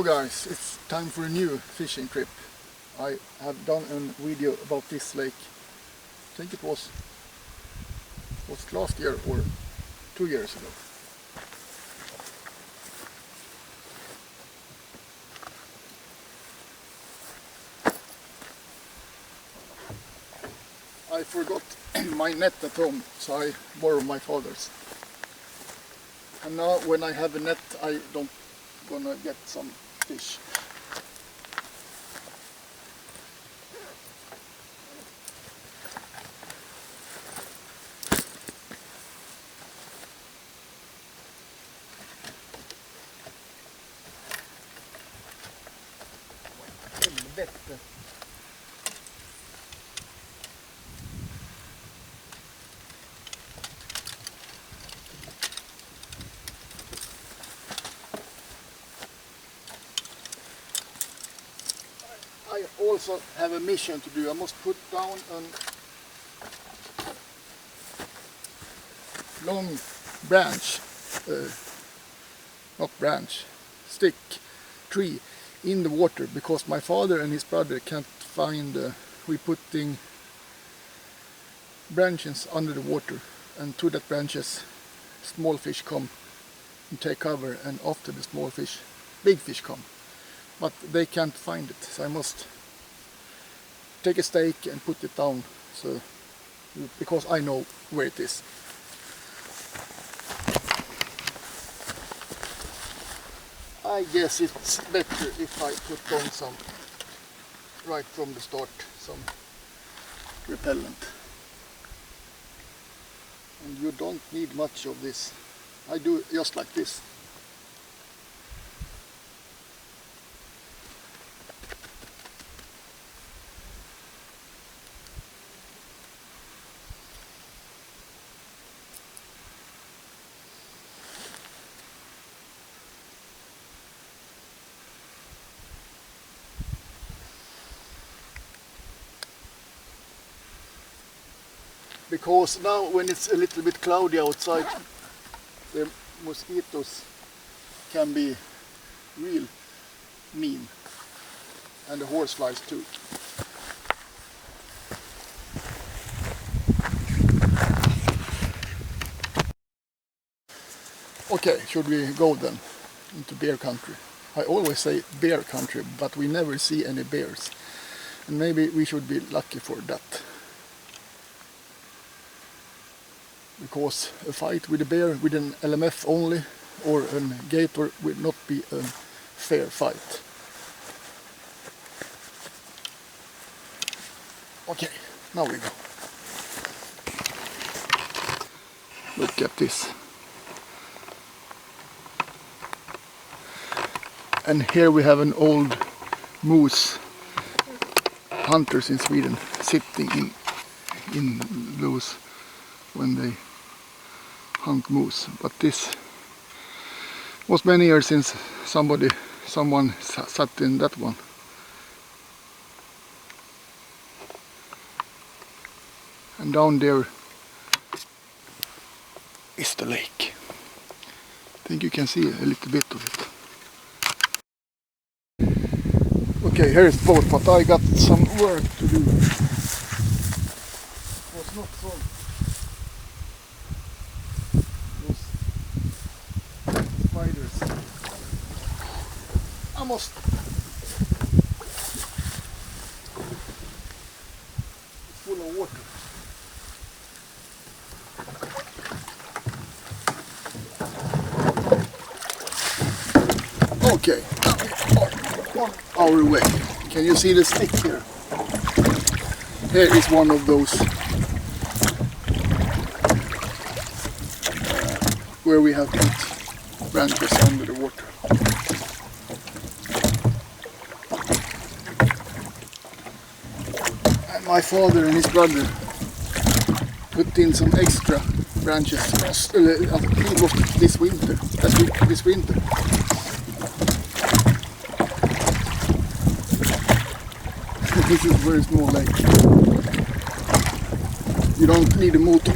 Hello guys, it's time for a new fishing trip. I have done a video about this lake. I think it was last year or 2 years ago. I forgot my net at home, so I borrowed my father's. And now when I have a net, I don't gonna get some fish. Helvete. I also have a mission to do. I must put down a long branch, stick, tree in the water, because my father and his brother can't find, we putting branches under the water, and to that branches small fish come and take cover, and after the small fish, big fish come. But they can't find it, so I must take a stake and put it down, so because I know where it is. I guess it's better if I put on some, right from the start, some repellent. And you don't need much of this. I do it just like this. Because now when it's a little bit cloudy outside, the mosquitoes can be real mean, and the horseflies too. Okay, should we go then into bear country? I always say bear country, but we never see any bears, and maybe we should be lucky for that. Because a fight with a bear with an LMF only or a gator will not be a fair fight. Okay, now we go. Look at this. And here we have an old moose, hunters in Sweden, sitting in those when they hunt moose. But this was many years since someone sat in that one. And down there is the lake. I think you can see a little bit of it. Okay, here is the boat, but I got some work to do. It was not so. Spiders. I must. It's full of water. Okay, on our way. Can you see the stick here? Here is one of those where we have put branches under the water. And my father and his brother put in some extra branches. It was this winter. This winter. This is a very small lake. You don't need a motor.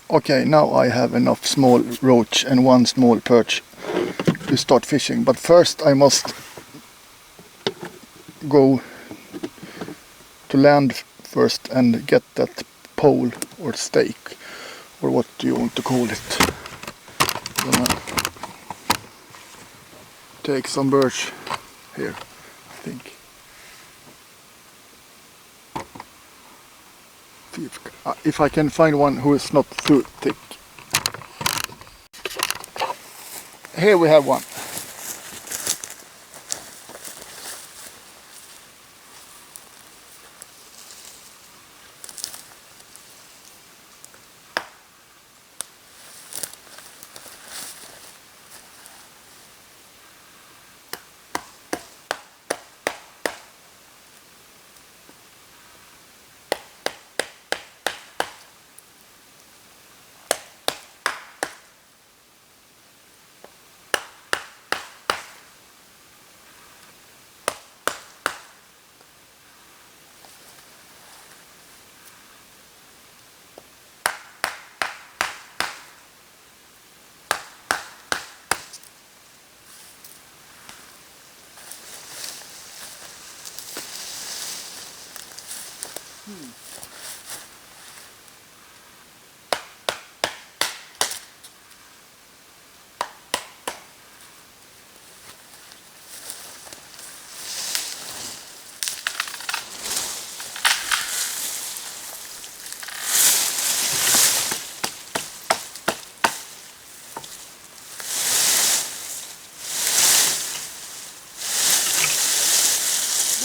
Okay, now I have enough small roach and one small perch to start fishing. But first I must go to land first and get that pole or stake, or what do you want to call it. Gonna take some birch here, I think. See if I can find one who is not too thick. Here we have one.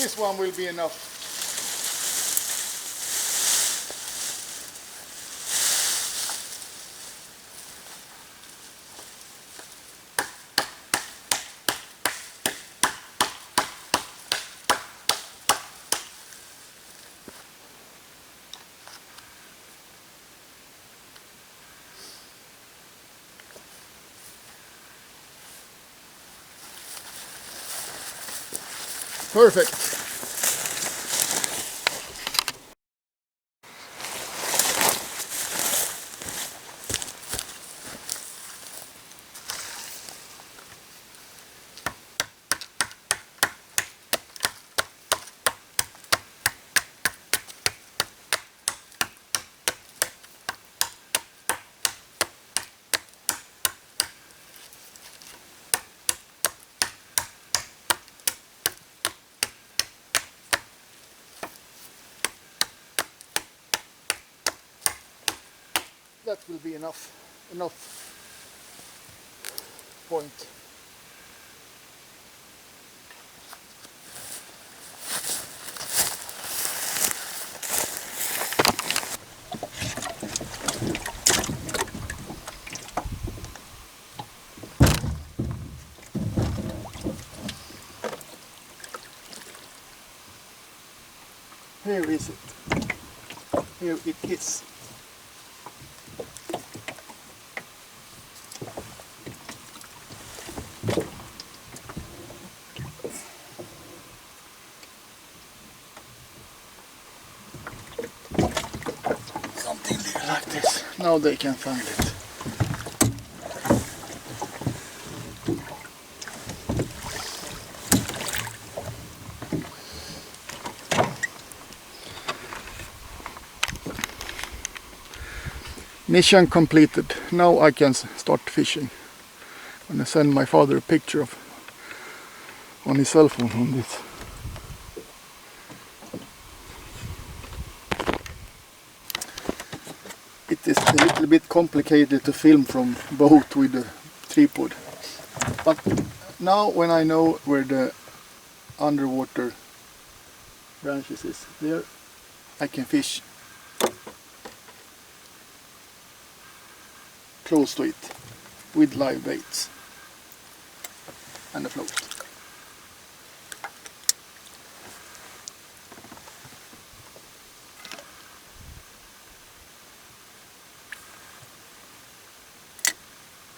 This one will be enough. Perfect. That will be enough point. Here is it. Here it is. Something like this. Now they can find it. Mission completed. Now I can start fishing. I'm gonna send my father a picture of on his cell phone on this. It is a little bit complicated to film from boat with a tripod, but now when I know where the underwater branches is, there I can fish close to it with live baits and a float.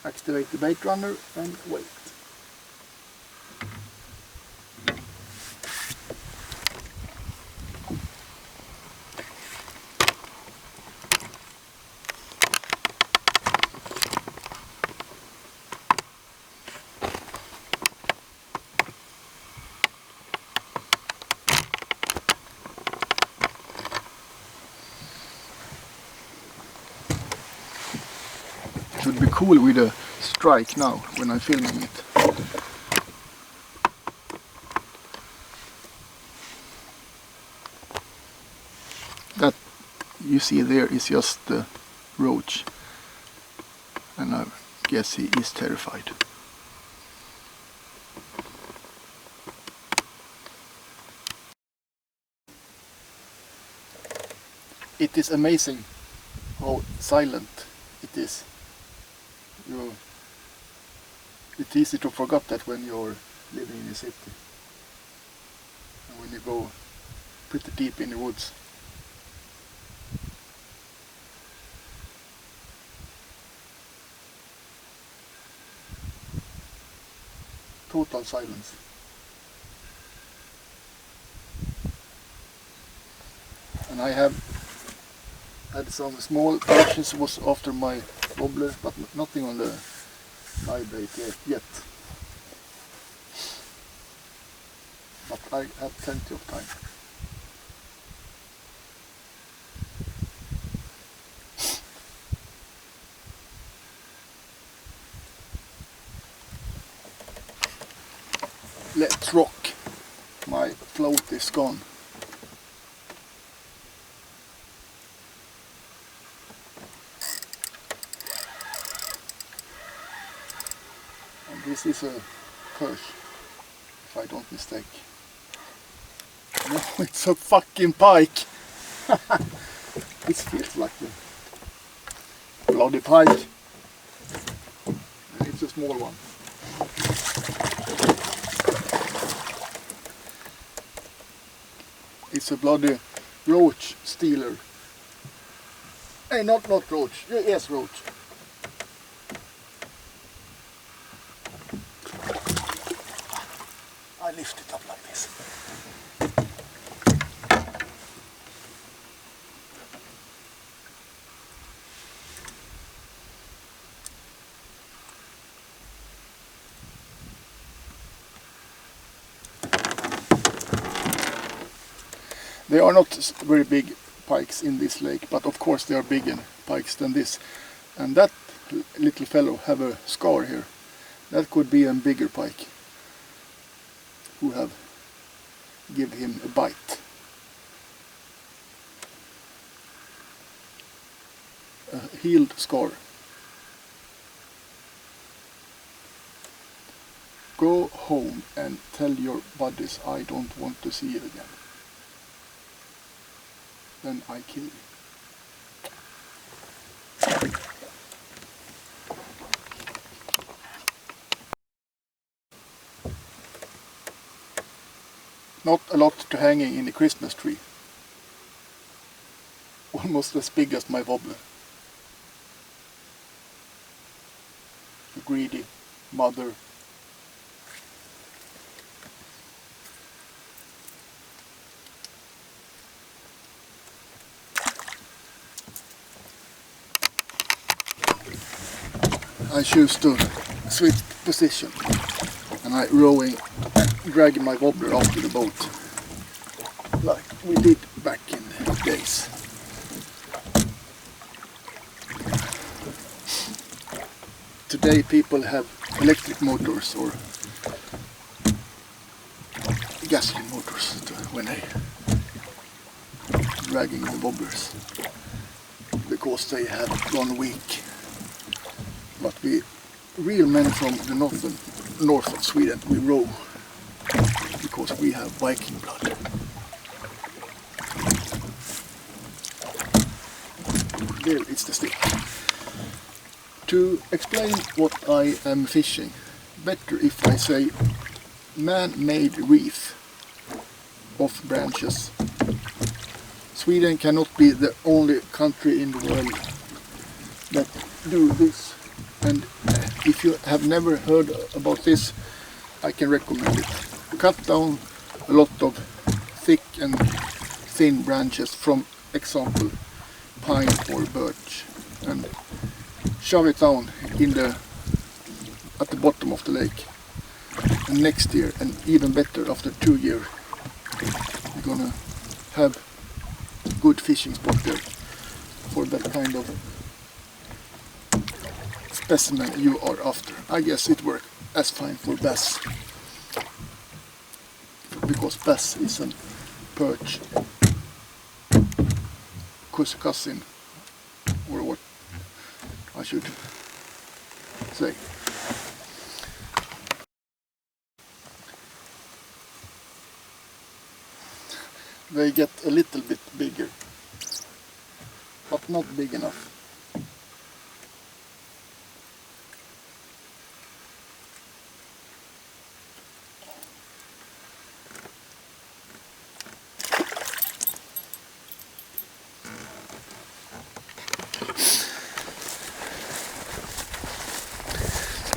Activate the bait runner and wait. would be cool with a strike now when I'm filming it. That you see there is just the roach, and I guess he is terrified. It is amazing how silent it is. It's easy to forget that when you're living in a city and when you go pretty deep in the woods. Total silence. And I have had some small perches was after my wobbler, but nothing on the live bait yet. But I have plenty of time. Let's rock. My float is gone. And this is a perch, if I don't mistake. No, it's a fucking pike. This feels like a bloody pike. And it's a small one. It's a bloody roach stealer. Hey, not roach. Yes, roach. I lift it up like this. There are not very big pikes in this lake, but of course there are bigger pikes than this. And that little fellow have a scar here. That could be a bigger pike who have give him a bite. A healed scar. Go home and tell your buddies I don't want to see you again. Then I kill you. Not a lot to hanging in the Christmas tree. Almost as big as my wobbler. The greedy mother. I choose to switch position and I rowing and dragging my wobbler after the boat like we did back in the days. Today people have electric motors or gasoline motors when they dragging the wobblers because they have gone weak. But we real men from the north of Sweden, we row because we have Viking blood. There is the stick. To explain what I am fishing, better if I say man-made reef of branches. Sweden cannot be the only country in the world that do this. And if you have never heard about this, I can recommend it. Cut down a lot of thick and thin branches from, example, pine or birch, and shove it down at the bottom of the lake. And next year, and even better after 2 years, you're gonna have good fishing spot there for that kind of specimen you are after. I guess it works as fine for bass, because bass is a perch cousin, or what I should say. They get a little bit bigger, but not big enough.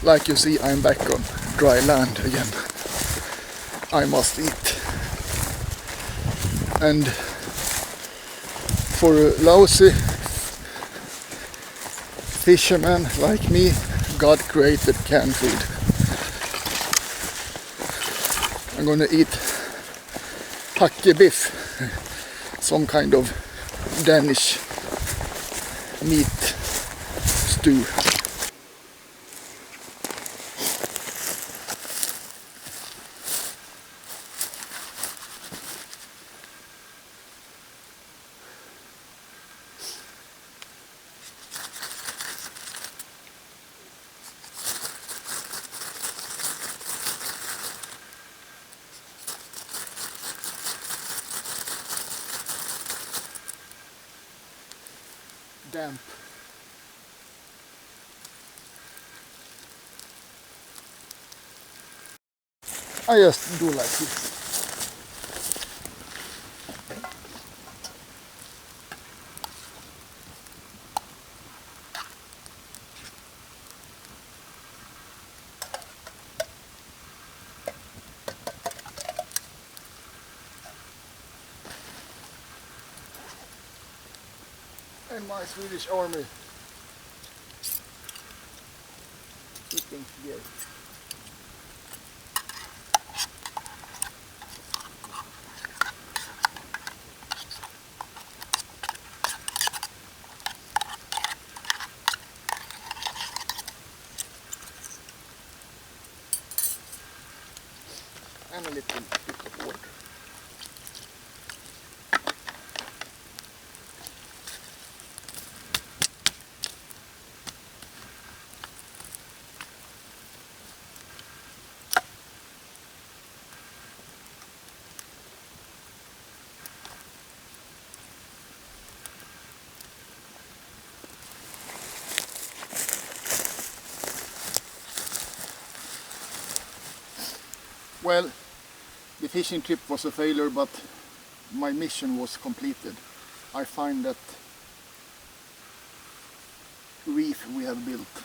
Like you see, I'm back on dry land again. I must eat. And for a lousy fisherman like me, God created canned food. I'm gonna eat hakkebiff, some kind of Danish meat stew. Damp. I just do like this. And my Swedish army sitting here. And a little bit of water. Well, the fishing trip was a failure, but my mission was completed. I find that reef we have built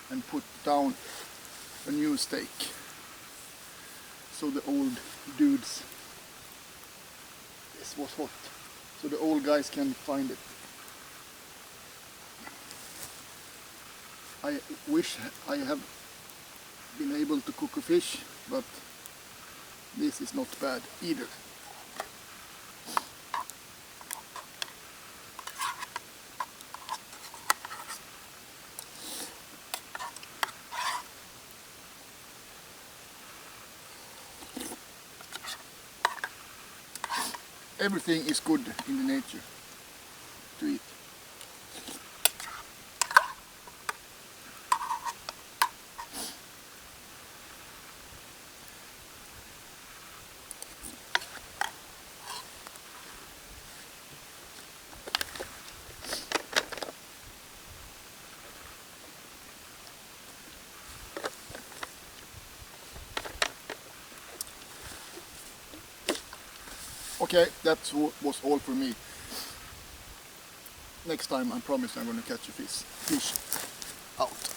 and put down a new stake, so the old dudes, this was hot, so the old guys can find it. I wish I have been able to cook a fish, but this is not bad either. Everything is good in the nature to eat. Okay, that was all for me. Next time I promise I'm going to catch a fish out.